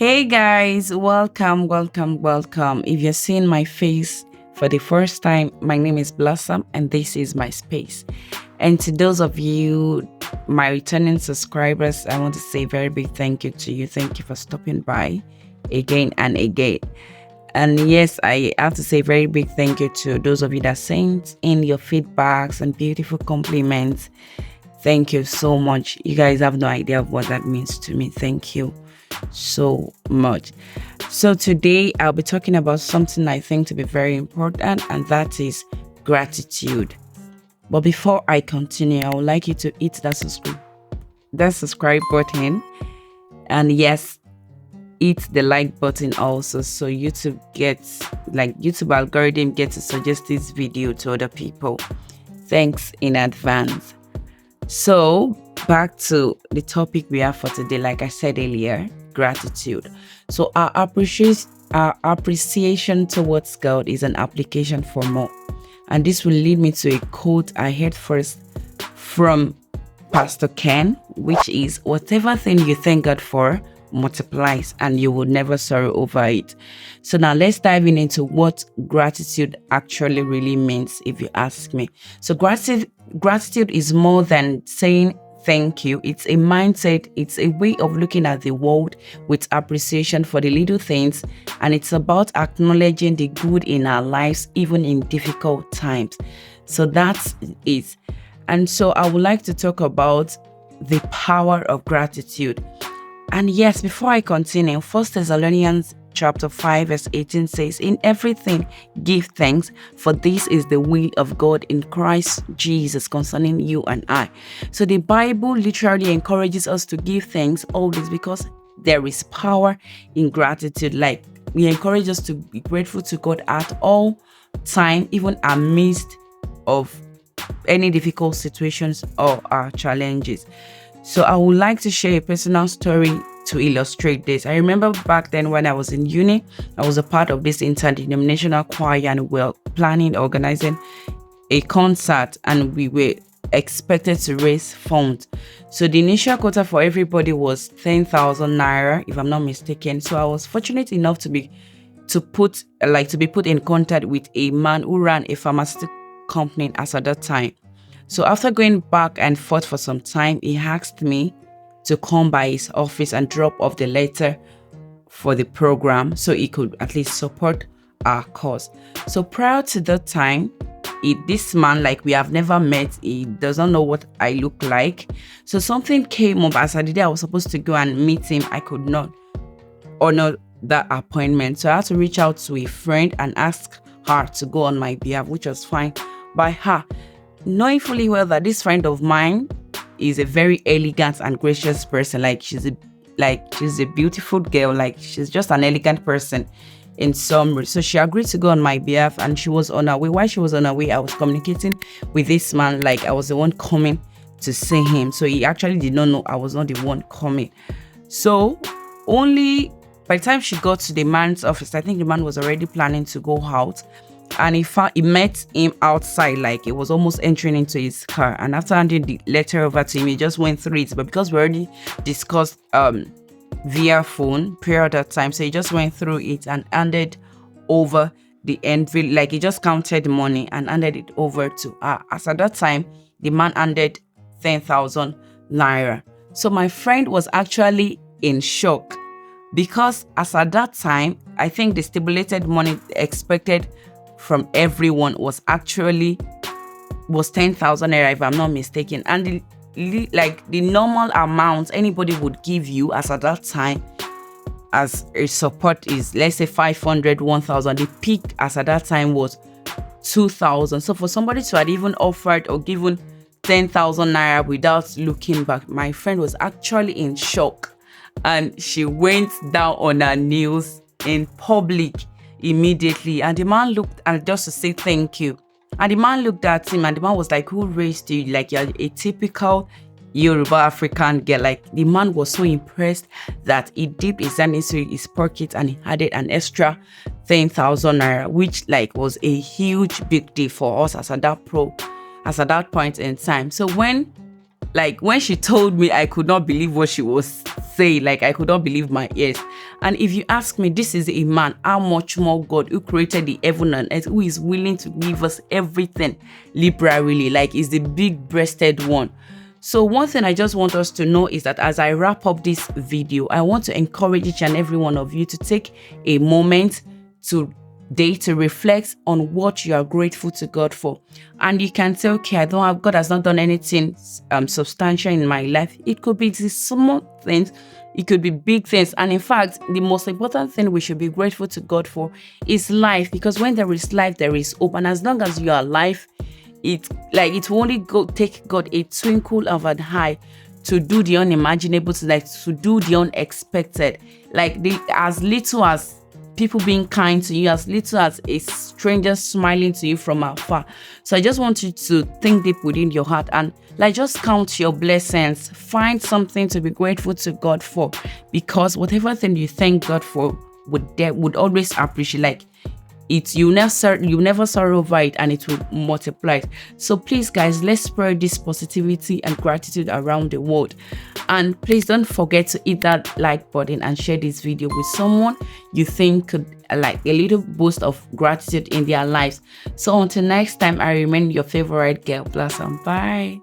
Hey guys, welcome. If you're seeing my face for the first time, my name is Blossom and this is my space. And to those of you, my returning subscribers, I want to say a very big thank you to you. Thank you for stopping by again and again. And yes, I have to say a very big thank you to those of you that sent in your feedbacks and beautiful compliments. Thank you so much. You guys have no idea of what that means to me. Thank you so much. So today I'll be talking about something I think to be very important, and that is gratitude. But before I continue, I would like you to hit that subscribe button, and yes, hit the like button also, so YouTube algorithm gets to suggest this video to other people. Thanks in advance. So back to the topic we have for today. Like I said earlier, gratitude. So our appreciation towards God is an application for more. And this will lead me to a quote I heard first from Pastor Ken, which is, whatever thing you thank God for multiplies and you will never sorrow over it. So now let's dive into what gratitude actually really means, if you ask me. So gratitude is more than saying thank you. It's a mindset. It's a way of looking at the world with appreciation for the little things, and it's about acknowledging the good in our lives even in difficult times. So that's it. And so I would like to talk about the power of gratitude. And yes, before I continue, 1 Thessalonians chapter 5 verse 18 says, in everything give thanks, for this is the will of God in Christ Jesus concerning you and I. So the Bible literally encourages us to give thanks always, because there is power in gratitude. Like, we encourage us to be grateful to God at all time, even amidst of any difficult situations or challenges. So I would like to share a personal story to illustrate this. I remember back then when I was in uni, I was a part of this interdenominational choir, and we were organizing a concert, and we were expected to raise funds. So the initial quota for everybody was 10,000 naira, if I'm not mistaken. So I was fortunate enough to be put in contact with a man who ran a pharmaceutical company as at that time. So after going back and forth for some time, he asked me to come by his office and drop off the letter for the program so he could at least support our cause. So prior to that time, this man, like, we have never met, he doesn't know what I look like. So something came up as I was supposed to go and meet him. I could not honor that appointment. So I had to reach out to a friend and ask her to go on my behalf, which was fine by her, knowing fully well that this friend of mine is a very elegant and gracious person. She's a beautiful girl. She's just an elegant person in summary. So she agreed to go on my behalf, and she was on her way. While she was on her way, I was communicating with this man, like I was the one coming to see him. So he actually did not know I was not the one coming. So only by the time she got to the man's office, I think the man was already planning to go out. And he met him outside, like it was almost entering into his car. And after handing the letter over to him, he just went through it. But because we already discussed via phone prior to that time, so he just went through it and handed over the envelope. Like, he just counted the money and handed it over to her. As at that time, the man handed 10,000 naira. So my friend was actually in shock, because as at that time, I think the stipulated money expected from everyone was 10,000 naira, if I'm not mistaken. And the normal amount anybody would give you as at that time as a support is, let's say, 500, 1,000. The peak as at that time was 2,000. So for somebody to have even offered or given 10,000 naira without looking back, my friend was actually in shock, and she went down on her knees in public immediately. And the man looked, and just to say thank you, and the man looked at him, and the man was like, who raised you? Like, you're a typical Yoruba African girl. Like, the man was so impressed that he dipped his hand into his pocket and he added an extra 10,000 naira, which was a huge big deal for us as at that point in time. So when Like when she told me, I could not believe what she was saying. Like I could not believe my ears. And if you ask me, this is a man, how much more God who created the heaven and earth, who is willing to give us everything liberally, like is the big-breasted one. So one thing I just want us to know is that as I wrap up this video, I want to encourage each and every one of you to take a moment today to reflect on what you are grateful to God for. And you can say, okay, God has not done anything substantial in my life. It could be these small things, it could be big things. And in fact, the most important thing we should be grateful to God for is life, because when there is life, there is hope. And as long as you are alive, it will only take God a twinkle of an eye to do the unimaginable, to do the unexpected. As little as people being kind to you, as little as a stranger smiling to you from afar. So I just want you to think deep within your heart and just count your blessings. Find something to be grateful to God for, because whatever thing you thank God for would always appreciate. You never sorrow over it, and it will multiply. So please, guys, let's spread this positivity and gratitude around the world. And please don't forget to hit that like button and share this video with someone you think could like a little boost of gratitude in their lives. So until next time, I remain your favorite girl, Blossom. Bye.